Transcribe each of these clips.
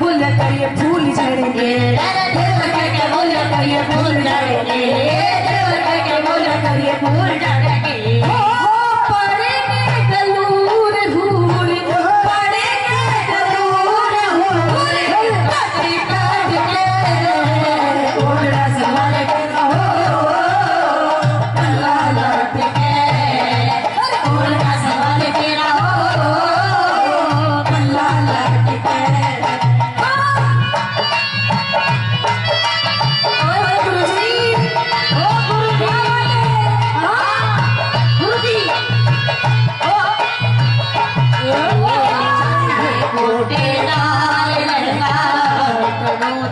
फूल करिए फूल झड़ेंगे, फूल करिए फूल झड़ेंगे, फूल करिए फूल झड़ेंगे। पड़ेंगे गलूर हूर, पड़ेंगे गलूर हूर, पकड़ी काट के ओढ़ा संभाल के रहो, पल्ला लौट के ओढ़ा संभाल के रहो, पल्ला लौट के। गोटेदार लड़का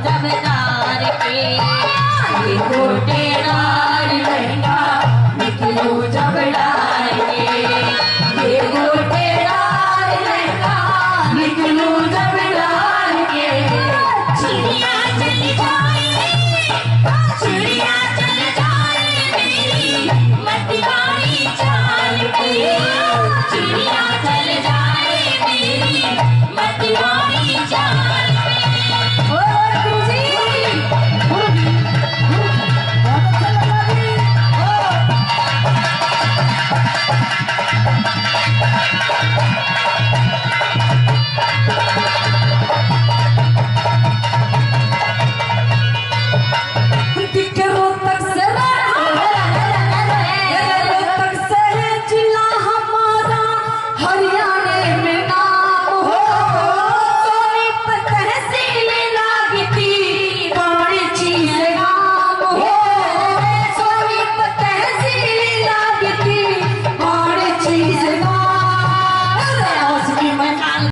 जब नार के गोटे